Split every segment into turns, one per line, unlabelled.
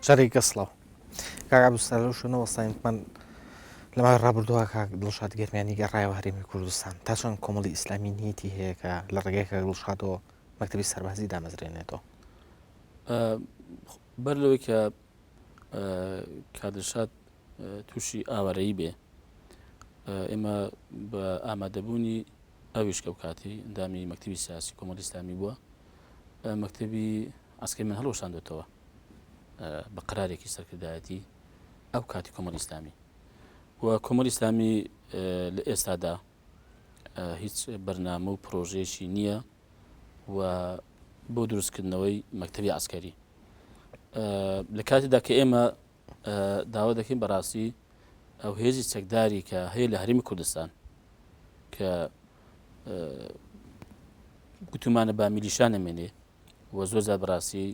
جارێک گەسڵەوە کاک عەبدولستار لەو شوێنەوە وەستایمتمان لەمای ڕابردووە کاک دڵشاد گەرمیانی گەڕایەوە هەرێمی کوردستان تا چۆن کۆمەڵی ئیسلامی نیەتی هەیە کە لە ڕێگەی کاک دڵشادەوە مەکتەبی سەربازی دامەزرێنێتەوە
بەر لەوەی کە کادڵشاد تووشی ئاوارەیی بێ ئێمە بە ئامادەبوونی ئەویش کە کاتی ئەندامی مەکتەبی سیاسی کۆمەڵی ئیسلامی بووە مەکتەبی ئەسکەی من هەڵەوەشاندوێتەوە بە قەرارێکی سەرکردایەتی ئەو کاتی کۆمەڵی ئیسلامی و کۆمەڵی ئیسلامی لە ئێستادا هیچ بەرنامە و پرۆژەیەکی نییە و بۆ دروستکردنەوەی مەکتەبی عسکەری لە کاتێکدا کە ئێمە داوا دەکەین بەڕاستی ئەو هێزی چەکداری کە هەیە لە هەرێمی کوردستان کە گوتومانە با میلیشا نەمێنێ و زۆرجار بەڕاستی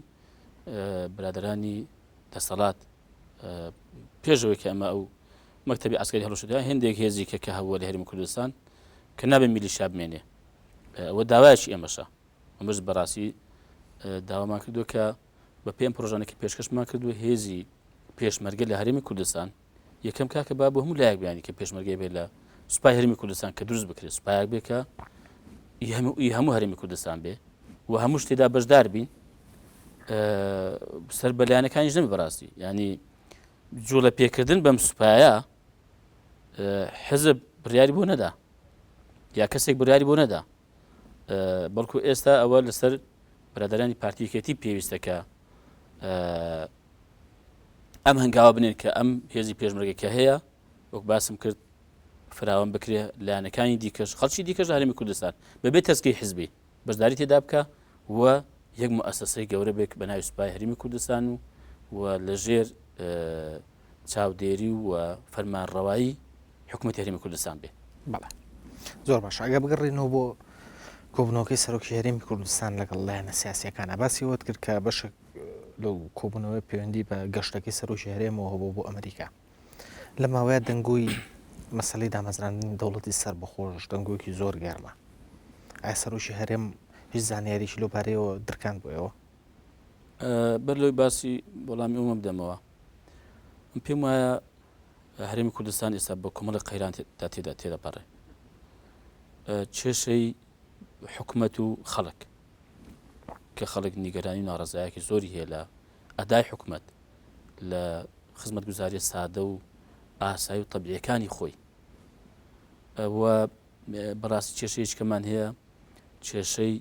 برادرانی دەسەڵات پێشەوەی کە ئەمە ئەو مەکتەبی عسکەری هەڵەشدا هێندێک هێزی کە هەبووە لە هەرێمی کوردستان کە نابێ میلیشا بمێنێ ئەوە داوایەکی ئێمەشە ئەمەش بەڕاستی داوامان کردووە کە بە پێم پرۆژانێکی پێشکەشمان کردووە هێزی پێشمەرگە لە هەرێمی کوردستان یەکەم کاکە با بۆ هەموو لایەک بیانی کە پێشمەرگەی بێت لە سوپای هەرێمی کوردستان کە دروست بکرێت سوپایەک بێ کە هەموو هەرێمی کوردستان بێ و هەموو شتێدا بەشدار بین سەر بەلایەنەکانیش نەبێ بەڕاستی ینی جوڵە پێکردن بەم سوپایە حزب بڕیاری بۆ نەدا یا کەسێک بڕیاری بۆ نەدا بەڵکو ئێستا ئەوە لەسەر برادرانی پارتیەکەتی پێویستەکە ئەم هەنگاوە بنێن کە ئەم هێزی پێشمەرگەکە هەیە وەک باسم کرد فراوان بکرێ لایەنەکانی دیکەش خەڵکی دیکەش لە هەرێمی کوردستان بەبێ تەسکەی حیزبی بەشداری تێدا بکە و یەک موسسەی گەورە بێک بە ناوی سوپای هەرێمی کوردستان و لەژێر چاودێری و فەرمانڕەوایی حکوومەتی هەرێمی کوردستان بێ.
بەڵێ زۆر باش ئەگە بگەڕێنەوە بۆ کۆبوونەوەکەی سەرۆکی هەرێمی کوردستان لەگەڵ لایەنە سیاسیەکانە باسی وت کرد کە بەشێک لەو کۆبوونەوەی پەیوەندی بە گەشتەکەی سەرۆکی هەرێمەوە هەبوو بۆ ئەمریکا لە ماوەیە دەنگۆی مەسەلەی دامەزراندنی دەوڵەتی سەربەخۆش دەنگۆیەکی زۆر گەرمە ئایا سەرۆکی هەرێم هیچ زانیاریی لەو پارەیەوە دەرکان بۆیەوە
بەر لەوەی باسی وەڵامی ئەومە بدەمەوە پێم وایە هەرێمی کوردستان ئێستا بە کۆمەڵی قەیران تێدەپەڕێ کێشەی حکوومەت و خەڵک کە خەڵک نیگەرانی ناڕەزایەکی زۆری هەیە لە ئەدای حکوومەت لە خزمەتگوزاری سادە و ئاسایی و تەبیعیەکانی خۆی و بەڕاستی کێشەیەکی کەمان هەیە کێشەی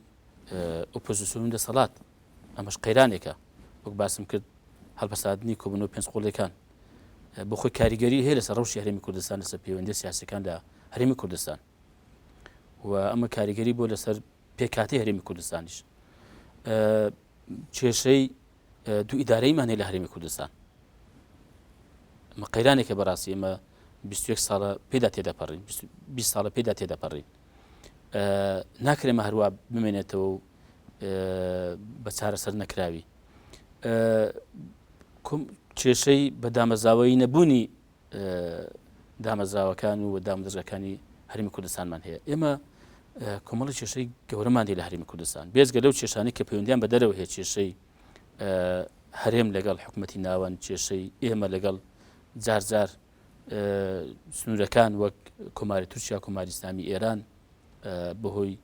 ئۆپۆزیسیۆن دەسەڵات ئەمەش قەیرانێکە وەک باسم کرد هەڵبەساندنی کۆبوونەوە پێنجقۆڵیەکان بۆ خۆی کاریگەری هەیە لەسەر ڕەوشی هەرێمی کوردستان لەسەر پەیوەندی سیاسیەکان لە هەرێمی کوردستان و ئەمە کاریگەری بۆ لەسەر پێکاتی هەرێمی کوردستانیش کێشەی دوو ئیدارەیمان هەیە لە هەرێمی کوردستان ئەمە قەیرانێکە بەڕاستی ئێمە 21 ساڵە پێدا تێدەپەڕین 20 ساڵە پێدا تێدەپەڕین ناکرێمە هەروە بمێنێتەوە و بە چارەسەر نەکراوی کێشەی بە دامەزاوەی نەبوونی دامەزراوەکان و دامەدەستگاکانی هەرێمی کوردستانمان هەیە ئێمە کۆمەڵی کێشەی گەورەمان لە هەرێمی کوردستان بێزگە لەو کێشانەی کە پەیوەندیان بە دەرەوە هەیە کێشەی هەرێم لەگەڵ حکوومەتی ناوەند کێشەی ئێمە لەگەڵ جار سنوورەکان وەک کۆماری تورکیا کۆماری ئیسلامی ئێران بەهۆی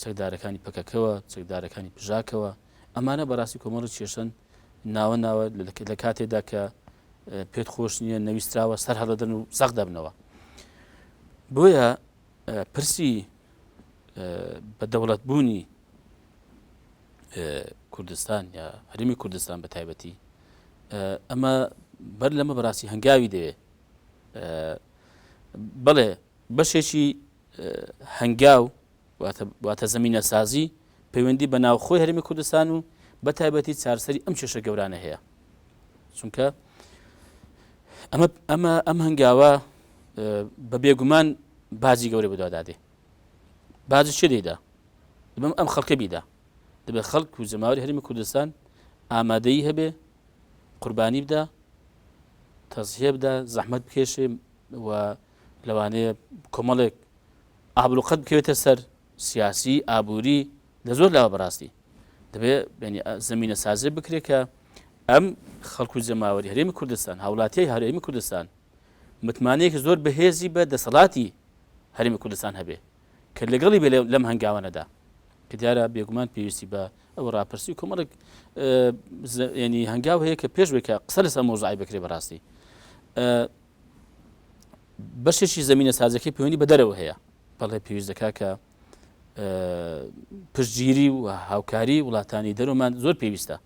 چەکدارەکانی پەکەکەوە چەکدارەکانی پژاکەوە ئەمانە بەڕاستی کۆمەڵی کێشەن ناوە لە کاتێدا کە پێت خۆش نییە نەویستراوە سەر هەڵەدەن و سەق دەبنەوە بۆیە پرسی بە دەوڵەت بوونی کوردستان یا هەرێمی کوردستان بە تایبەتی ئەمە بەر لەمە بەڕاستی هەنگاوی دەوێ بەڵێ بەشێکی هەنگاو واتە زەمینە سازی پەیوەندی بە ناوخۆی هەرێمی کوردستان و بە تایبەتی چارەسەری ئەم کێشە گەورانە هەیە چونکە ئەم هەنگاوە بە بێگومان بازی گەورە بەدوادادێ بازی چێ دەیدا دەبێت ئەم خەڵکە بیدا دەبێت خەڵک و جەماوەری هەرێمی کوردستان ئامادەیی هەبێ قوربانی بدە تەزهیە بدە زەحمەت بکێشێ و لەوانەیە کۆمەڵێک ئابروقەت بکەوێتە سەر سیاسی ئابووری لە زۆر لاوە بەڕاستی دەبێت زەمینە سازی بکرێت کە ئەم خەڵکو جەماوەری هەرێمی کوردستان هاوڵاتیای هەرێمی کوردستان متمانەیەکی زۆر بەهێزی بە دەسەڵاتی هەرێمی کوردستان هەبێ کە لەگەڵی بێ لەم هەنگاوانەدا کە دیارە بێگومان پێویستی بە ئەو ڕاپرسی و کۆمەڵێک ینی هەنگاو هەیە کە پێش بێکە قسە لەسەر مۆزوعی بکرێ بەڕاستی بەشێکی زمینە سازەکەی پەیوەندی بە دەرەوە هەیە بەڵێ پێویست دەکا کە پشتگیری و هاوکاری وڵاتانی دەرەوەمان زۆر پێویستە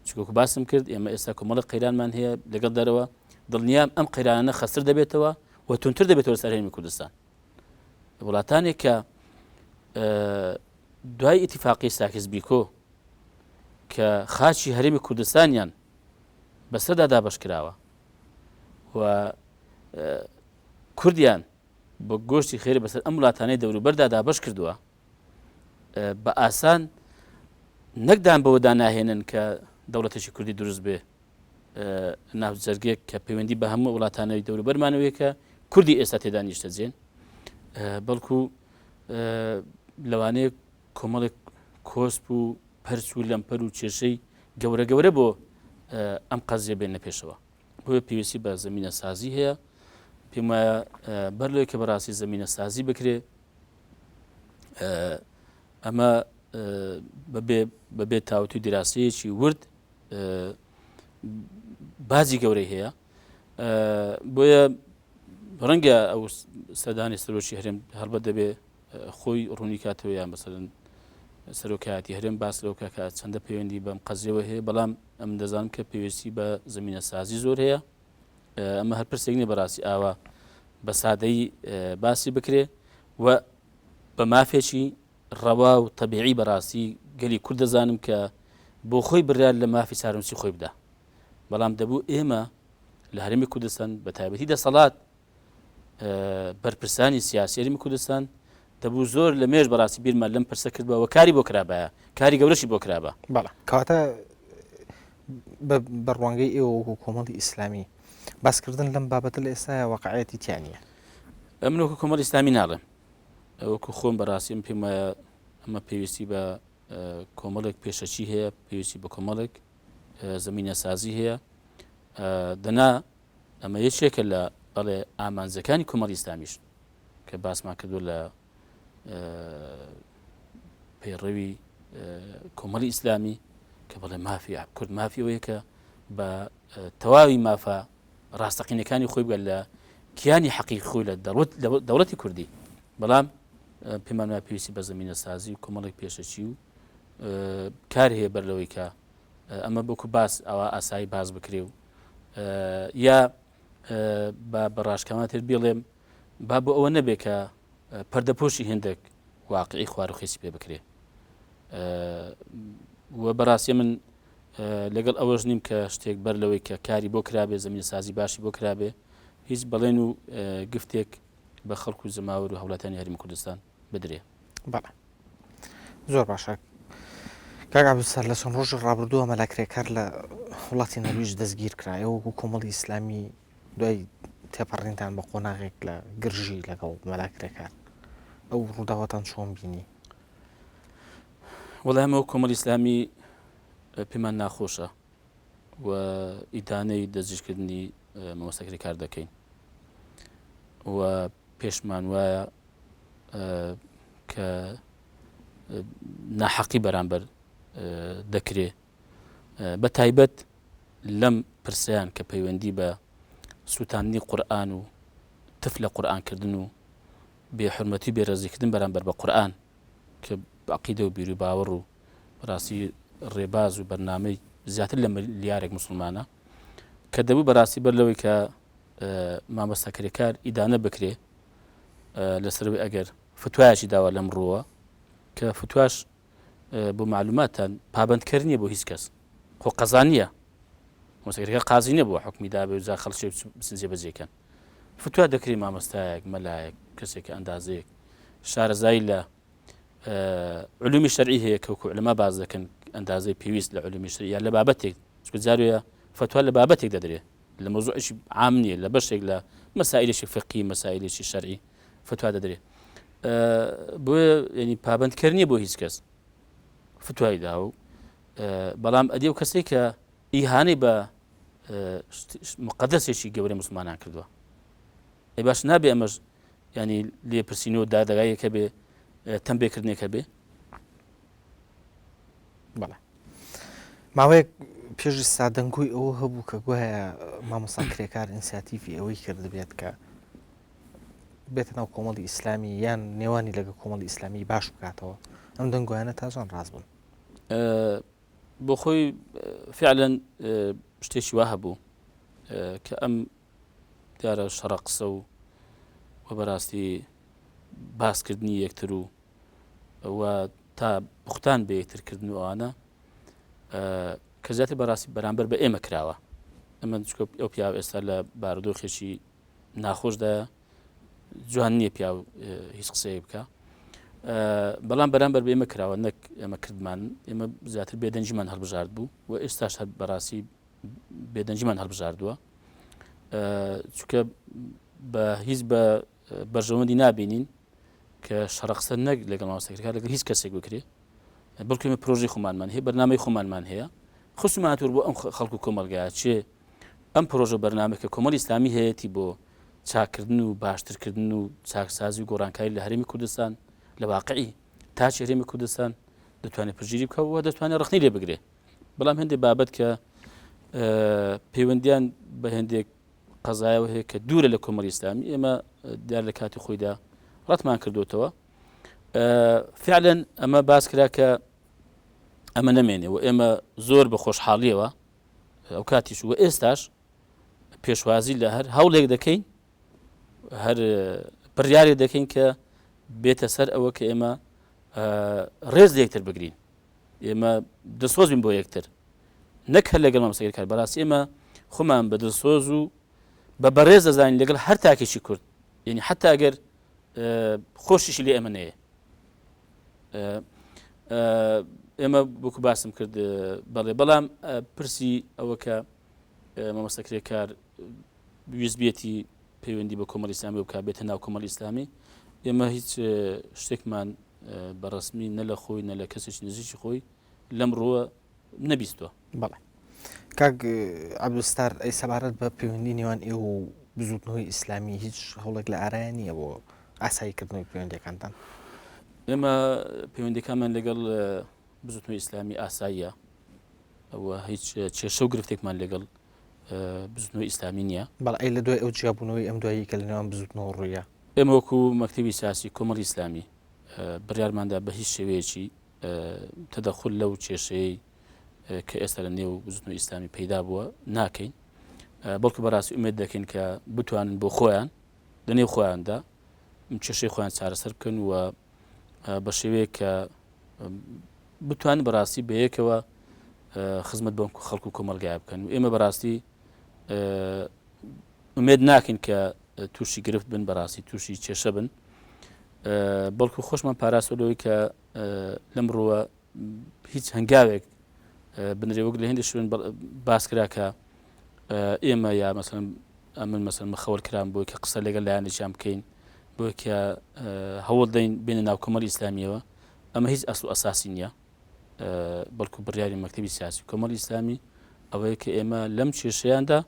چکۆکو باسم کرد ئێمە ئێستا کۆمەڵە قەیرانمان هەیە لەگەڵ دەرەوە دڵنیام ئەم قەیرانە خەسر دەبێتەوە و تونتر دەبێتەوە سەر هەرێمی کوردستان وڵاتانێک کە دوای ئیتیفاقی ساکس بیکۆ کە خاچی هەرێمی کوردستانیان بەسەردا دابەشکراوە و کوردیان بە گۆشتی خێرە بەسەر ئەم وڵاتانەی دەوروبەردا دابەش کردووە بە ئاسان نەکدان بەوەدا ناهێنن کە دەوڵەتێکی کوردی دروست بێ ناو جەرگێک کە پەیوەندی بە هەموو وڵاتانەوەی دەوروبەرمانەوەیە کە کوردی ئێستا تێدا نیشتەجێن بەڵکو لەوانەیە کۆمەڵێک کۆسپ و پەرچ و لەمپەر و کێشەی گەورە گەورە بۆ ئەم قەزیە بێنە پێشەوە بۆیە پێویستی بە زمینە سازی هەیە پێم وایە بەر لەوەی کە بەڕاستی زمینە سازی بکرێ ئەمە بەبێ تاوتوی دیراسەیەکی ورد بازی گەورەی هەیە بۆیە ڕەنگە ئەو سەردانی سەرۆکی هەرێم هەڵبەت دەبێ خۆی ڕوونی کاتەوە یان بەسەرن سەرۆکایەتی هەرێم باس لەو کاکە چەندە پەیوەندی بەم قەزیەوە هەیە بەڵام ئەم دەزانم کە پێویستی بە زمینە سازی زۆر هەیە ئەمە هەر پرسێک نیە بەڕاستی ئاوا بە سادەیی باسی بکرێ و بە مافێکی ڕەوا و تەبیعی بەڕاستی گەلی کورد دەزانم کە بۆ خۆی بڕیار لە مافی چارەنووسی خۆی بدا بەڵام دەبوو ئێمە لە هەرێمی کوردستان بە تایبەتی دەسەڵات بەرپرسانی سیاسی هەرێمی کوردستان دەبوو زۆر لە مێژ بەڕاستی بیرمان لەم پرسە کردبەوە کاری بۆ کرابایە کاری گەورەشی بۆ کرابە
بەڵێ کەواتە بە ڕوانگەی ئێوە وەکو کۆمەڵی ئیسلامی باسکردن لەم بابەتە لە ئێستاە واقعەتی تیانە
ئەمن وەکو کۆمەڵی ئیسلامی ناڵێم وەکو خۆم بەڕاستیم پێم وایە ئەمە پێویستی بە کۆمەڵێک پێشەچی هەیە پێویستی بە کۆمەڵێک زمینە سازی هەیە دەنا ئەمە یەکێکە لە بەڵێ ئامانجەکانی کۆمەڵی ئیسلامیش کە باسمان کردو لە پەیڕەوی کۆمەڵی ئیسلامی کە بەڵێ مافی کورد مافیەوەیە کە بە تەواوی مافە ڕاستەقینەکانی خۆی بگەن لە کیانی حەقیقی خۆی لە دەوڵەتی کوردی بەڵام پێمان وایە پێویستی بە زمینە سازی و کۆمەڵێک پێشەچی و کار هەیە بەر لەوەی کە ئەمە بۆکو باس ئەوە ئاسایی باز بکرێ و یا بە ڕاشکەماتر بڵێم با بۆ ئەوە نەبێ کە پەردەپۆشی هێندێک واقعی خوار و خێسی پێ بکرێ و بەڕاستی من لەگەڵ ئەوەش نیم کە شتێک بەر لەوەی کە کاری بۆ کرابێ زمینە سازی باشی بۆ کرابێ هیچ بەڵێن و گفتێک بە خەڵکو و زەماوەر و هەوڵاتانی هەرێمی کوردستان بدرێ
بەڵێ زۆر باشە کاک عەبدولسەر لە چەند ڕۆژی ڕابردووە مەلاکرێکار لە وڵاتی نەرویج دەستگیر کرایەوە وەکو کۆمەڵی ئیسلامی دوای تێپەڕینتان بە قۆناغێک لە گرژی لەگەڵ مەلاکرێکار ئەو ڕووداوەتان چۆن بینی
وەڵام ئەمە کۆمەڵی ئیسلامی پێمان ناخۆشە و ئیدانەی دەستگیرکردنی مەوەستەکەی کار دەکەین و پێشمان وایە کە ناحەقی بەرامبەر دەکرێ بە تایبەت لەم پرسیان کە پەیوەندی بە سووتاندنی قورئان و تف لە قورئانکردن و بێحورمەتی بێڕێزیکردن بەرامبەر بە قورئان کە عەقیدە و بیر و باوەڕ و بەڕاستی ڕێباز و بەرنامەی زیاتر لە ملیارێک مسلمانە کە دەبوو بەڕاستی بەر لەوەی کە مامۆستاکاریەکار ئیدانە بکرێ لەسەرەوەی ئەگەر فتوایەکی داوە لەم ڕۆوە کە فتواش بۆ معلوماتان پابندکەر نییە بۆ هیچ کەس خۆ قەزا نییە مۆستاکاریەکە قازی نییە بۆ حکمی دابێ و جا خەڵکی جێبەجێکەن فتوا دەکرێت مامۆستایەک مەلایەک کەسێکە ئەندازەیەک شارەزایی لە علومی شەرعی هەیە کە وەکو عولەما باز دەکەن ئەندازەی پێویست لە علومی شەرعی یا لە بابەتێک جارویە فتوا لە بابەتێک دەدرێت لە مۆزوعێکی عام نییە لە بەشێک لە مەسائلێکی فقهی مەسائلێکی شەرعی فتوا دەدرێت بۆیە ینی پابندکەر نییە بۆ هیچ کەس فتوای دا و بەڵام ئەدێ و کەسێک کە ئیهانەی بە مقدسێکی گەورەی مسلمانان کردووە ئەی باش نابێ ئەمەش ینی لێپرسینەوە دادەگایەکە بێ تەمبێکردنێکە بێ
بەڵێ ماوەیەک پێشی سادەنگوی ئەوە هەبوو کە گوایە مامۆستا کرێکار ئینسیاتیڤی ئەوەی کردبێت کە بێتە ناو کۆمەڵی ئیسلامی یان نێوانی لەگە کۆمەڵی ئیسلامی باش بکاتەوە ئەم دەنگویانە تاژان ڕاست بوون
بۆ خۆی فعلەن شتێکی وا هەبوو کە ئەم دیارە شەڕە قسە و بەڕاستی باسکردنی یەکتر و ئەوە تا بوختان بە یەکترکردن و ئەوانە کە زیاتر بەڕاستی بەرامبەر بە ئێمە کراوە ئەمە ئەو پیاو ئێستا لە بارودۆخێکی ناخۆشدایە جوان نییە پیاو هیچ قسەیە بکە بەڵام بەرامبەر بە ئێمە کراوە نەک ئێمە کردمان ئێمە زیاتر بێدەنجیمان هەڵبژارد بوو و ئێستاش هەر بەڕاستی بێدەنجیمان هەڵبژاردووە چونکە بە هیچ بە بەرژەوەندی نابینین کە شەڕەقسە نەک لەگەڵ مامۆستاکرێکار لەگەڵ هیچ کەسێک بکرێ بەڵکو ئێمە پرۆژەی خۆمانمان هەیە بەرنامەی خۆمانمان هەیە خصوصی هاتوور بۆ ئەم خەڵکو کۆمەلگایە چێ ئەم پرۆژە بەرنامەکە کۆمەڵی ئیسلامی هەیەی بۆ چاکردن و باشترکردن و چاکسازی و گۆڕانکاری لە هەرێمی کوردستان لە واقعی تا هەرێمی کوردستان دەتوانێت پژگیری بکەوە دەتوانێت ڕخنی لێ بگرێ بەڵام هەندێک بابەت کە پەیوەندیان بە هەندێک قەزایەوە هەیە کە دوورە لە کۆمەڵی ئیسلامی ئێمە دیار لە کاتی خۆیدا ڕەتمان کردوتەوە فعلەن ئەمە باس کرا کە ئەمە نەمێنێ و ئێمە زۆر بە خۆشحاڵیەوە ئەو کاتیش و ئێستاش پێشوازی لە هەر هەوڵێک دەکەین هەر بڕیارێک دەکەین کە بێتە سەر ئەوە کە ئێمە ڕێز لە یەکتر بگرین ئێمە دەسۆزین بۆ یەکتر نەک هەر لەگەڵ مامۆستاکار بەڕاستی ئێمە خۆمان بە دڵسۆز و بە بەڕێز دەزانین لەگەڵ هەر تاکێکی کورد یعنی حتا ئەگەر خۆشیشی لێ ئەمە نەیە ئێمە بۆکو باسم کرد بەڵێ بەڵام پرسی ئەوە کە مامۆستاکرێکار ویزبێتی پەیوەندی بە کۆمەڵی ئیسلامی بکات بێتە ناو کۆمەڵی ئیسلامی ئێمە هیچ شتێکمان بەڕسمی نە لە خۆی نە لە کەسێکی نزیکی خۆی لەم ڕۆوە نەبیستوە
بەڵێ کاک عەبدولستار ئەی سەبارەت بە پەیوەندی نێوان ئێوە و بزوتنەوەی ئیسلامی هیچ هەوڵێک لە ئارایە نییە بۆ ئاساییکردنەوەی پەیوەندیەکانتان
ئێمە پەیوەندیەکانمان لەگەڵ بزوتنەوەی ئیسلامی ئاساییە ئەوە هیچ کێشە و گرفتێکمان لەگەڵ بزوتنەوەی ئیسلامی نییە
بەڵێ ئەی لە دوای ئەو جیابوونەوەی ئەم دوایی کە لە نێوان بزوتنەوە ڕوویە
ئێمە وەکو مەکتەبی سیاسی کۆمەڵی ئیسلامی بڕیارماندا بە هیچ شێوەیەکی تەدەخل لەو کێشەیەی کە ئێستا لە نێو بزوتنەوەی ئیسلامی پەیدا بووە ناکەین بەڵکو بەڕاستی ئومێد دەکەین کە بتوانن بۆ خۆیان لە نێو خۆیاندا کێشەی خۆیان چارەسەر بکەن و بە شێوەیە کە بتوانن بەڕاستی بەیەکەوە خزمەت بەم خەڵکو کۆمەلگای بکەن و ئێمە بەڕاستی ئومێد ناکەین کە تووشی گرفت بن بەڕاستی تووشی کێشە بن بەڵکو خۆشمان پاراسۆلەوەی کە لەم ڕۆوە هیچ هەنگاوێک بنرێ وەک لە هێندە شوێن باس کرا کە ئێمە یا مەسەڵەن ئەمن مەسەڵەن مخەوەر کران بۆی کە قسە لەگەڵ لایەنێکیان بکەین بۆی کە هەوڵ دەین بێنە ناو کۆمەڵی ئیسلامیەوە ئەمە هیچ ئەسڵ و ئەساسی نییە بەڵکو بڕیاری مەکتەبی سیاسی کۆمەڵی ئیسلامی ئەوەیە کە ئێمە لەم کێشەیاندا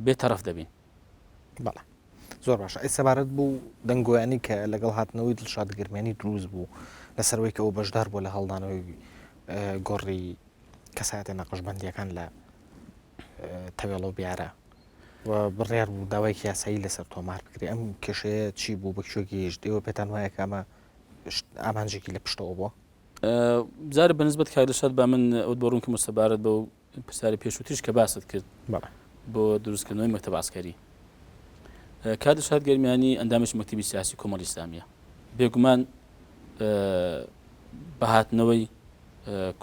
بێتەرەف دەبین
بەڵێ زۆر باشە ئەی سەبارەت بوو دەنگۆیانی کە لەگەڵ هاتنەوەی دڵشادگرمێنی دروست بوو لەسەرەوەی کە ئەو بەشدار بوو لە هەڵدانەوەی گۆڕی کەسایەتە نەقشبەندیەکان لە تەوێڵە و بیارە و بڕیار بوو داوای یاسایی لەسەر تۆمار بکرێ ئەم کێشەیە چی بوو بە کوێ گەیشت ئێوە پێتان وایە کە ئەمە ئامانجێکی لە پشتەوە بووە
بزارە بەنسبەت کاردەشاد با من ئەوت بۆ ڕوونکە مستەبارەت بە و پرسیاری پێشووتریش کە باست کرد بۆ دروستکردنەوەی مەکتەب عسکەری کاردەشاد گەرمیانی ئەندامێکی مەکتەبی سیاسی کۆمەڵی ئیسلامیە بێگومان بەهاتنەوەی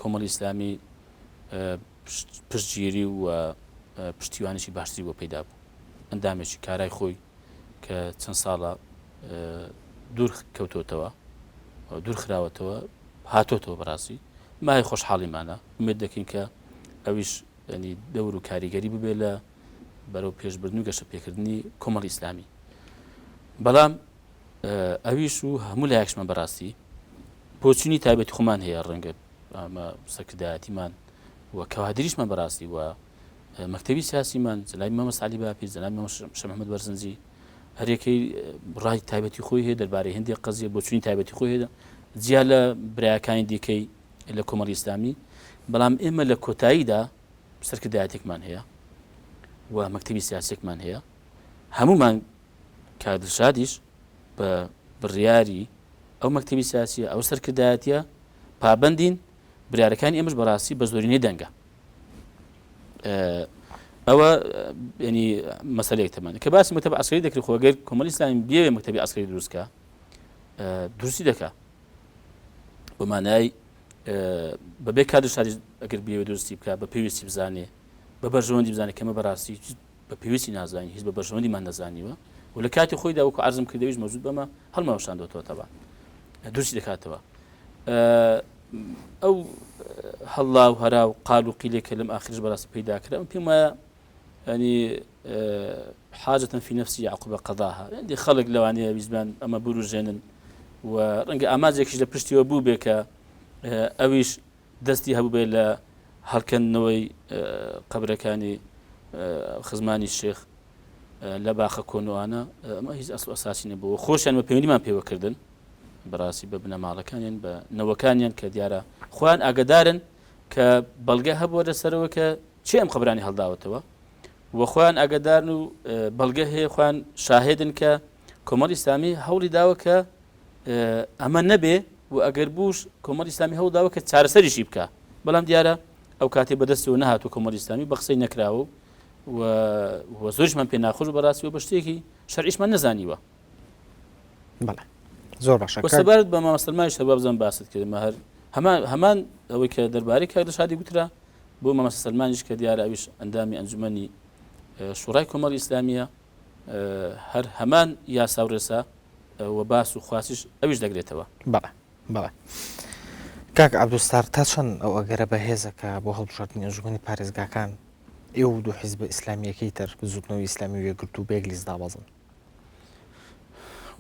کۆمەڵی ئیسلامی پشتگیری و پشتیوانێکی باشتری بۆ پەیدا بوو ئەندامێکی کارای خۆی کە چەند ساڵە دوور کەوتۆتەوە دوور خراوەتەوە هاتۆتەوە بەڕاستی مای خۆشحاڵیمانە ئومێد دەکەین کە ئەویش ینی دەور و کاریگەری ببێ لە بەرەو پێشبردن و گەشە پێکردنی کۆمەڵی ئیسلامی بەڵام ئەویش و هەموو لایەکشمان بەڕاستی بۆچوونی تایبەتی خۆمان هەیە ڕەنگە ئەمە سەرکردایەتیمان و کەوادریشمان بەڕاستی وە مەکتەبی سیاسیمان جلای مەمەست عەلی باپیر جلای شەح محەممەد بەرزنجی هەرێکەی ڕای تایبەتی خۆی هەیە دەربارەی هەندێک قەزیە بۆ چوونی تایبەتی خۆی هەیە جیا لە برایەکانی دیکەی لە کۆمەڵی ئیسلامی بەڵام ئێمە لە کۆتاییدا سەرکردایەتێکمان هەیە و مەکتەبی سیاسێکمان هەیە هەمومان کادرشادیش بە بڕیاری ئەو مەکتەبی سیاسیە ئەو سەرکردایەتیە پابەندین بریارەکانی ئێمەش بەڕاستی بە زۆرینەی دەنگە ئەوە ینی مەسەلەیەک تەمانە کە باسی مەکتەب عەسکەری دەکرێت خۆگەر کۆمەڵی ئیسلامی بێوێ مەکتەبی عەسکەری دروستکە دروستی دەکا بۆ مانای بەبێ کادرشادی ئەگەر بێوێ دروستی بکە بە پێویستی بزانێ بە بەرژەوەندی بزانێت کەمە بەڕاستی بە پێویستی نازانی هیچ بە بەرژەوەندیمان نەزانیوە و لە کاتی خۆیدا وەکو عەرزم کردەوەیش مەوجود بەمە هەڵماوەشاندەوە تەوا دروستی دەکاتەوە ئەو هەڵا و هەرا و قال و قیلێکە لەم ئاخرش بەڕاستی پەیدا کرا پێم وایە ینی حاجەتەن فی نەفسی یعقوب قەضاها هەندێک خەڵک لەوانەیە بیزمان ئەمە بروژێنن و ڕەنگە ئاماجێکیش لە پشتیوە بوو بێ کە ئەویش دەستی هەبوو بێ لە هەڵکەندنەوەی قەبرەکانی خزمانی شێخ لە باخە کۆنوانە ئەمە هیچ ئەسڵ ئەساسی نەبووە خۆشیان بە پەیوەندیمان پێوەکردن بەڕاستی بە بنەماڵەکانیان بە نەوەکانیان کە دیارە خۆیان ئاگدارن کە بەڵگە هەبووە لەسەرەوە کە چێ ئەم خەبرانی هەڵداوەتەوە و خۆیان ئاگدارن و بەڵگە هەیە خۆیان شاهێدن کە کۆمەڵی ئیسلامی هەوڵی داوە کە ئەمە نەبێ و ئەگەر بوش کۆمەڵی ئیسلامی هەوڵداوە کە چارەسەریشی بکە بەڵام دیارە ئەو کاتێ بەدەستەوە نەهاتوو کۆمەڵی ئیسلامی بە قسەی نەکراوە و زۆرشمان پێ ناخۆش بەڕاستیەوە بە شتێکی شەرعیشمان نەزانیوە
بەڵێ زۆر باشە
سەبارەت بە مامەسلمانیش هەبوو بزانم باست کردمە هەر هەمان ئەوەی کە دەربارەی کادرشادی گوترا بۆ مامەسە سەلمانیش کە دیارە ئەویش ئەندامی ئەنجومەنی شوڕای کۆمەڵی ئیسلامیە هەر هەمان یاسا و ڕێسا و باس و خواسیش ئەویش دەگرێتەوە
بەڵێ کاک عەبدولستار تا چەند ئەو ئەگەرە بەهێزەکە بۆ هەڵبژاردننی ئەنجومەنی پارێزگاکان ئێوە دوو حیزب ئیسلامیەکەی تر زودنەوەی ئیسلامی وێگرت و بێک لیست دابەزن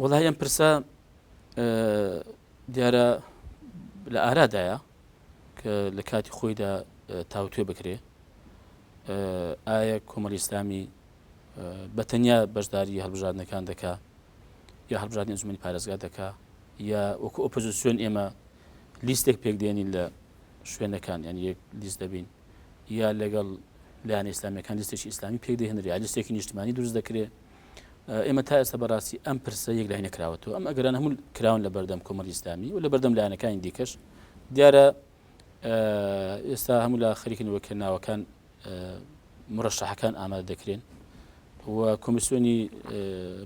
وەڵای ئەم پرسە دیارە لە ئارادایە کە لە کاتی خۆیدا تاوتوێ بکرێ ئایا کۆمەڵی ئیسلامی بەتەنیا بەشداری هەڵبژاردنەکان دەکا یا هەڵبژاردننی ئەنجومەنی پارێزگا دەکا یا وەکو ئۆپۆزیسیۆن ئێمە لیستێک پێک دێنین لە شوێنەکان یان یەک لیست دەبین یا لەگەڵ لایەنە ئیسلامیەکان لیستێکی ئیسلامی پێک دەهێنرێ یا لیستێکی نیشتیمانی دروست دەکرێت ئێمە تا ئێستا بەڕاستی ئەم پرسە یەک لای نەکراوەتەوە ئەم ئەگەران هەموو کراون لە بەردەم کۆمەڵی ئیسلامی و لە بەردەم لایەنەکانی دیکەش دیارە ئێستا هەموو لە خەریکنەوەکردناوەکان مڕەشەحەکان ئامادە دەکرێن و کۆمیسیۆنی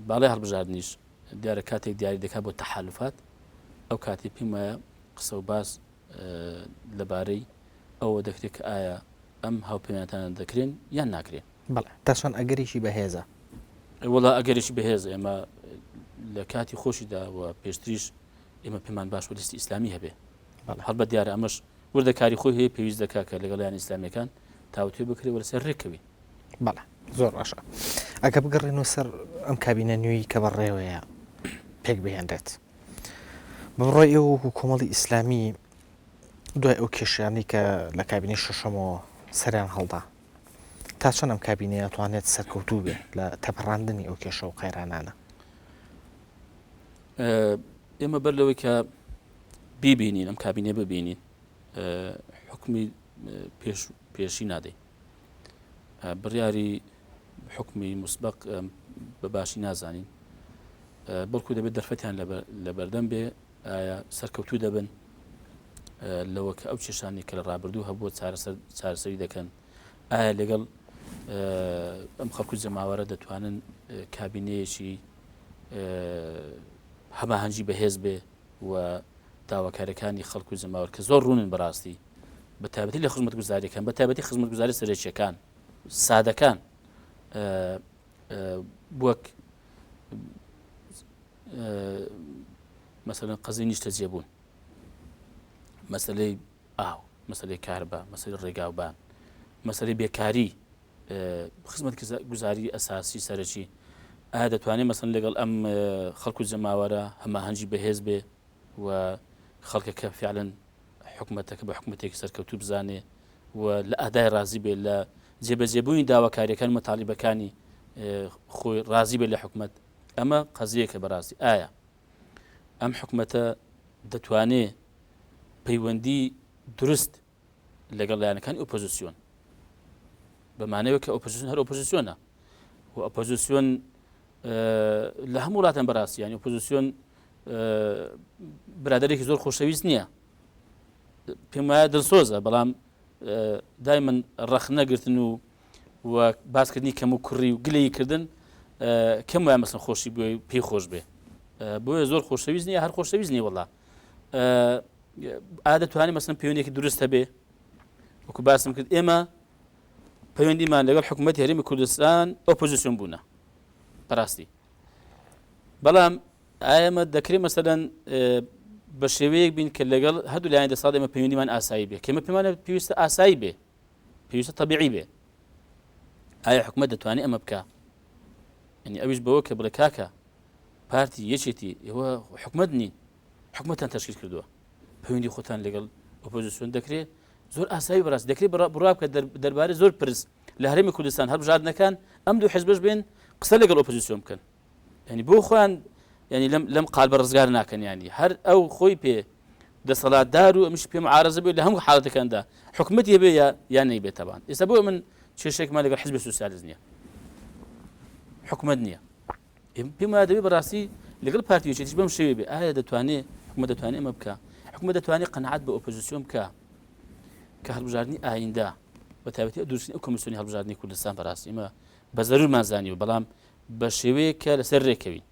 باڵای هەڵبژاردنیش دیارە کاتێک دیاری دەکات بۆ تەحالوفات ئەو کاتی پێم وایە قسە و باس لەبارەی ئەوە دەکرێت کە ئایا ئەم هاوپەیمانەتانە دەکرێن یان ناکرێن
بەڵێ تاشان ئەگەریشی بەهێزە
وڵا ئەگەریشی بەهێز ئێمە لە کاتی خۆشیدا و پێشتریش ئێمە پێمان باش و لیستی ئیسلامی هەبێ هەڵبەت دیارە ئەمەش وردە کاری خۆی هەیە پێویست دەکات کە لەگەڵیان ئیسلامیەکان تاوتوێ بکرێ وە لەسەر ڕێکەوی
بەڵێ زۆر باشە ئەگە بگەڕێنەوە سەر ئەم کابینە نوێی کە بەڕێوەیە پێک بهێنرێت بڕۆی ئێوە وەکو کۆمەڵی ئیسلامی دوای ئەو کێشیانی کە لە کابینی شەشەمەوە سەریان هەڵدا تا چەند ئەم کابینەیە توانێت سەرکەوتوو بێ لە تەپەڕاندنی ئەو کێشە و قەیرانانە
ئێمە بەر لەوەی کە بیبینین ئەم کابینێ ببینین حکمی پێشی نادەین بڕیاری حکمی مسبق بە باشی نازانین بەڵکو دەبێت دەرفەتیان لە بەردەم بێ ئایا سەرکەوتوو دەبن لەوە کە ئەو کێشانی کە لە ڕابردوو هەبووە چارەسەری دەکەن ئایا لەگەڵ ئەم خەڵکو جەماوەرە دەتوانن کابینەیەکی هەماهەنگی بەهێز بێ و داواکارەکانی خەڵکو جەماوەر کە زۆر ڕوونن بەڕاستی بە تایبەتی لە خزمەتگوزاریەکان بە تایبەتی خزمەتگوزاری سەرێکیەکان سادەکان وەک مەسەلەن قەزەی نیشتەجێبوون مەسەلەی ئاو مەسەلەی کاربا مەسەلەی ڕێگاوبان مەسەلەی بێکاری خزمەتگوزاری ئەساسی سەرەکی ئایا دەتوانێت مەسەلەن لەگەڵ ئەم خەڵکو جەماوەرە هەماهەنگی بەهێز بێ و خەڵکەکە فعلەن حکومەتەکە بە حکومەتێکی سەرکەوتوو بزانێ و لە ئادای ڕازی بێ لە جێبەجێبوونی داواکاریەکان مەتاڵیبەکانی خۆی ڕازی بێت لە حکومەت ئەمە قەزیەکە بەڕاستی ئایا ئەم حکومەتە دەتوانێت پەیوەندی دروست لەگەڵ لایەنەکانی ئۆپۆزیسیۆن بەمانەوە کە ئۆپۆزیسیۆن هەر ئۆپۆزیسیۆنە و ئۆپۆزیسیۆن لە هەموو وڵاتان بەڕاستی ینی ئۆپۆزیسیۆن برادێکی زۆر خۆشەویست نییە پێم وایە دڵسۆزە بەڵام دایمەن ڕەخ نەگرتن و باسکردنی کەم و کوڕی و گلەی کردن کەم وایە مەسن خۆشی بۆی پێی خۆش بێ بۆیە زۆر خۆشەویست نییە هەر خۆشەویست نیە وەڵا دەتوانێت مەسن پەیوەندێکی دروستە بێ وەکو باسم کرد ئێمە پەیوەندیمان لەگەڵ حکوومەتی هەرێمی کوردستان ئۆپۆزیسیۆن بوونە بەڕاستی بەڵام ئایەمە دەکرێت مەسەلەن بە شێوەیەک بین کە لەگەڵ هەردوو لایەن دەسەڵات ئێمە پەیوەندیمان ئاسایی بێ کەمە پێمانە پێویستە ئاسایی بێ پێویستە تەبیعی بێ ئایا حکومەت دەتوانێت ئەمە بکە ینی ئەویش بەوە کە بڵێ کاکە پارتی یەکێتی ئێوە حکومەت نین حکومەتان تەشکیل کردووە پەیوەندی خۆتان لەگەڵ ئۆپۆزیسیۆن دەکرێت زۆر ئاسایی بەڕاست دەکرێت بڕوا بکە دەربارەی زۆر پرس لە هەرێمی کوردستان هەڵبژاردنەکان ئەم دوو حیزبش بێن قسە لەگەڵ ئۆپۆزیسیۆن بکەن ینی بۆ خۆیان ینی لەم قالبە ڕزگار ناکەن ینی هەر ئەو خۆی پێ دەسەڵاتدار و ئەمش پێم عارەزە بێت لە هەموو حاڵەتەکاندا حکومەتی هەبێ یان نەیبێت تەبان ئێستا بۆ من کێشێکمان لەگەڵ حیزبی سوسیالیست نییە حکومەت نییە پێم وایە دەبێت بەڕاستی لەگەڵ پارتی یەکێتیش بەم شێوێ بێ ئایا دەتوانێت حکومەت دەتوانێت ئەمە بکە حکومەت دەتوانێت قەنەعەت بە ئۆپۆزیسیۆن بکە کە هەڵبژاردننی ئایندا بە تایبەتی دروستنی ئەو کۆمیسیۆنی هەڵبژاردننی کوردستان بەڕاستی ئێمە بە زەرورمان زانیوە بەڵام بە شێوەیە کە لەسەر ڕێکەوین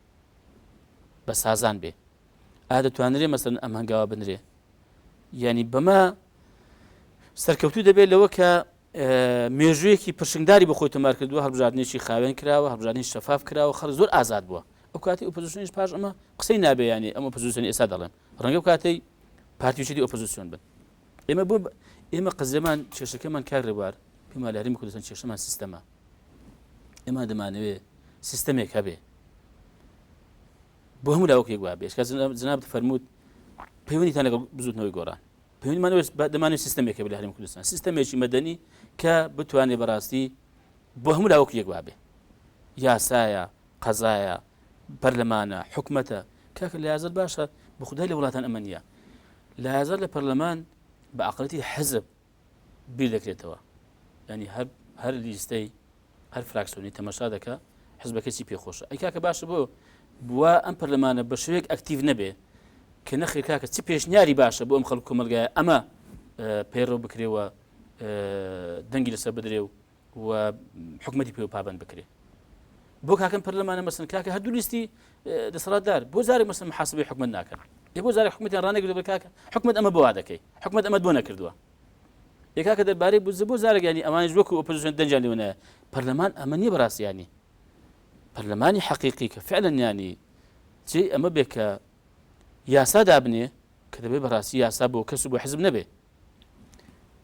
بە سازان بێ ئایا دەتوانرێ مەسەلەن ئەم هەنگاوە بنرێ ینی بەمە سەرکەوتوو دەبێت لەوە کە مێژوویەکی پرشنگداری بە خۆی تۆمار کردووە هەڵبژاردنێکی خاوێن کراوە هەڵبژاردنی شەفاف کراوە خەڵک زۆر ئازاد بووە ئەو کاتی ئۆپۆزیسیۆنیش پاش ئەمە قسەی نابێ ینی ئەمە ئۆپۆزیسیۆنی ئێستا دەڵێن ڕەنگە کاتەی پارتیویەتی ئۆپۆزیسیۆن بن ئێمە قەزەمان کێشەکەمان کار ڕێبوار پێمان لە هەرێمی کوردستان کێشەمان سیستەمە ئێمە دەمانەوێت سیستەمێک هەبێ بۆ هەموو لاوەک یەک وابێ جناب فەرمووت پەیوەندیتان لەگەڵ بزوتنەوەی گۆڕان پەیوەندیمان دەمانوێت سیستەمێک هەبێ لە هەرێمی کوردستان سیستەمێکی مەدەنی کە بتوانێت بەڕاستی بۆ هەموو لاوەک یەک وابێ یاسایە قەزایە پەرلەمانە حکومەتە کاکە لە یازر باشە بە خودای لە وڵاتان ئەمە نییە لە یازر لە پەرلەمان بە عەقڵەتی حزب بیر دەکرێتەوە ینی هەر لیستەی هەر فراکسیۆنی تەماشا دەکە حزبەکەی پێخۆشە ئەی کاکە باشە بۆ بووە ئەم پەرلەمانە بە شوەیەک ئەکتیڤ نەبێ کە نەخێ کاکە چی پێشنیاری باشە بۆ ئەم خەڵک کۆمەلگایە ئەمە پەیڕەو بکرێەوە دەنگی لەسەر بدرێ و حکومەتی پێ پابەند بکرێ بۆ کاکەم پەرلەمانە مەسەن کاکە هەردوو لیستی دەسەڵاتدار بۆ زارێک مەسەن محاسبەی حکومەت ناکەن بۆ زارێک حکومەتیان ڕانەگرێت بە کاکە حکومەت ئەمە بۆ وا دەکەی حکومەت ئەمە بۆ نەکردووە یەکاکە دەربارەی بۆ زارێک ینی ئەمانش وەکو ئۆپۆزیسیۆن دەنجیان لێوەنایە پەرلەمان ئەمە نییە بەڕاستیانی پەرلەمانی حەقیقی کە فعلەن ینی جێ ئەمە بێ کە یاسا دابنێ کە دەبێت بەڕاستی یاسا بۆ کەس و بۆ حزب نەبێ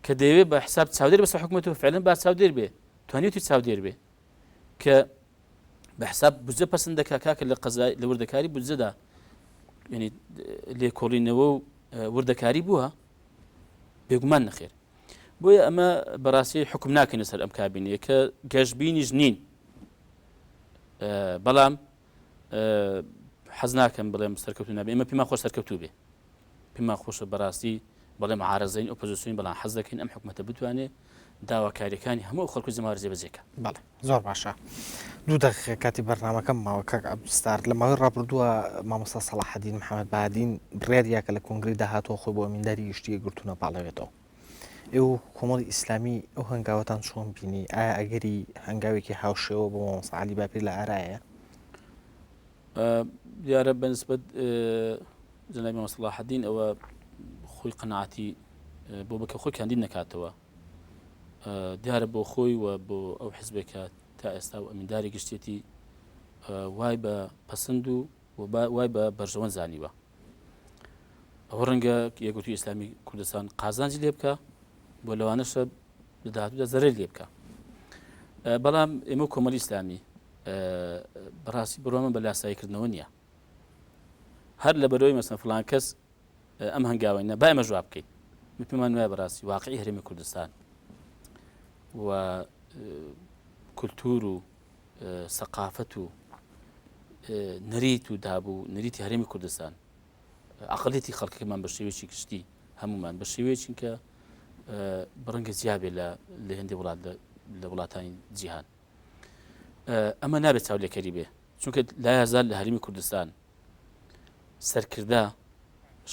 کە دەیەوێت بە حساب چاودێر بەسەر حکومەتەوە فعلەن با چاودێر بێ توانێتی چاودێر بێ کە بە حساب بودجە پەسەند دەکا کاکە لە وردەکاری بودجەدا ینی لێکۆڵینەوە و وردەکاری بووە بێگومان نەخێر بۆیە ئەمە بەڕاستی حکم ناکەین سەر ئەم کابینەیە کە گەشتبینیش نین بەڵام حەز ناکەم بڵێم سەرکەوتوو نابێ ئێمە پێمان خۆش سەرکەوتوو بێ پێمان خۆشە بەڕاستی بەڵێ معارەزەین ئۆپۆزیسیۆن بەڵام حەز دەکەین ئەم حکومەتە بتوانێت داواکاریەکانی هەموو خەڵکو زمار جێبەجێکە
بەڵێ زۆر باشە دوو دقیقە کاتی بەرنامەکەم ماوە کاک عەبدولستار لە ماوەی ڕابردووە مامۆستا سەلاحەدین محەممەد بەهادین بڕیاریاکە لە کۆنگری داهاتەوە خۆی بۆ ئەمینداری گشتیە گرتوونە پاڵەوێتەوە ئێوە کۆمەڵی ئیسلامی ئەو هەنگاوەتان چۆن بینی ئایا ئەگەری هەنگاوێکی هاوشێوە بۆ مامۆستا عەلی باپیر لە ئارایە
دیارە بەنسبەت جەنابی مامۆستا سەلاحەدین ئەوە خۆی قەناعەتی بۆ بکە خۆی کاندید نەکاتەوە دیارە بۆ خۆی و بۆ ئەو حیزبێکە تا ئێستا و ئەمینداری گشتێتی وای بە پەسەند و وای بە بەرژەوەند زانیوە ئەوە ڕەنگە یەکگرتووی ئیسلامی کوردستان قازانجی لێ بکە بۆ لەوانەشە لە داهاتوودا زەرەر لێ بکە بەڵام ئێمە کۆمەڵی ئیسلامی بەڕاستی بڕۆمە بە لاساییکردنەوە نییە هەر لە بەرەوەی مەسەن فڵان کەس ئەم هەنگاوەینە با ئێمە ژواب بکەین پێمان وایە بەڕاستی واقعی هەرێمی کوردستان و کولتور و سەقافەت و نەریت و دابوو نەریتی هەرێمی کوردستان عقلێتی خەڵکەکەمان بە شێوەیەکی گشتی هەمومان بە شێوەیەکی کە بڕەنگە زیابێ لە هەندێک وڵات لە وڵاتانی جیهان ئەمە نابێت چاولێکەری بێ چونکە لای هەزار لە هەرێمی کوردستان سەرکردا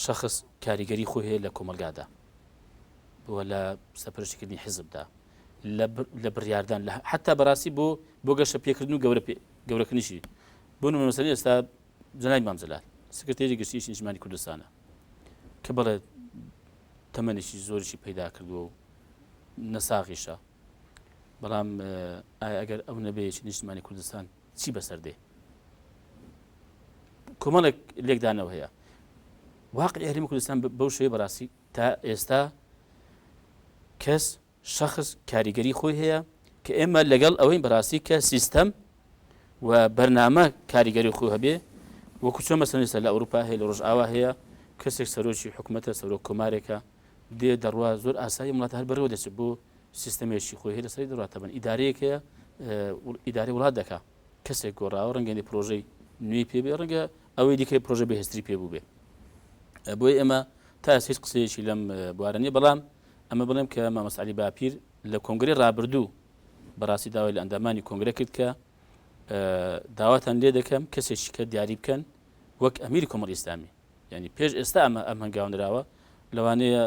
شەخص کاریگەری خۆی هەیە لە کۆمەلگادا بووە لە سەرپەرشتیکردنی حیزبدا لە بڕیاردان حتا بەڕاستی بۆ گەشتە پێکردن و گەورەکردنیشی بۆ نمونە مەسەلەن ئێستا جەنابی مام جەلال سکرتێری گشتیی نیشتیمانی کوردستانە کە بەڵێ تەمەنێکی زۆریشی پەیدا کردووە و نەساغیشە بەڵام ئەگەر ئەو نەبێیەکی نیشتیمانی کوردستان چی بەسەردێ کۆمەڵێک لێکدانەوە هەیە واقعی هەرێمی کوردستان بەو شێوەیە بەڕاستی تا ئێستا کەس شەخص کاریگەری خۆی هەیە کە ئێمە لەگەڵ ئەوەی بەڕاستی کە سیستەم و بەرنامە کاریگەری خۆی هەبێ وەکو چۆن مەسەلەن ئێستا لە ئەوروپا هەیە لە ڕۆژئاوا هەیە کەسێک سەرۆکی حکوومەتە سەرۆک کۆمارێکە دێ دەڕوا زۆر ئاسایی وڵات هەر بەرەوە دەچێت بۆ سیستەمێکی خۆی هەیە لەسەری دەڕاتە بن ئیدارەیەک هەیە ئیداری وڵات دەکا کەسێک گۆڕاوە ڕەنگەی پرۆژەی نوێی پێ بێ ڕەنگە ئەوەی دیکەی پرۆژە بەهێزتری پێ بوو بێ بۆی ئێمە تا هیچ قسەیەکی لەم بوارە نیە بەڵام ئەمە بڵێم کە مامۆستا عەلی باپیر لە کۆنگرەی ڕابردوو بەڕاستی داوای لە ئەندامانی کۆنگرە کرد کە داواتان لێ دەکەم کەسێکی کە دیاری بکەن وەک ئەمیری کۆمەڵی ئیسلامی یعنی پێش ئێستا ئەم هەنگاوەندراوە لەوانەیە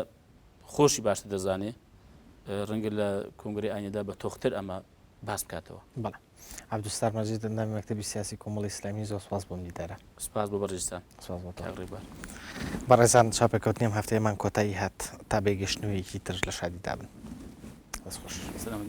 خۆشی باشتر دەزانێ ڕەنگە لە کۆنگرەی ئاینەدا بە تۆختر ئەمە باس بکاتەوە.
بەڵێ عەبدولستار مەجید ئەندامی مەکتەبی سیاسی کۆمەڵی ئیسلامی زۆر سوپاس بۆم دیدارە.
سوپاس بۆ بەڕێزتان.
سوپاس بۆ
کاغڕێبار.
بەڕێزان چاپێکەوتنیم هەفتەیەمان کۆتایی هات تا بێگەشتنوویەکی تر لە شادی دابن. بەس خۆش.
سلام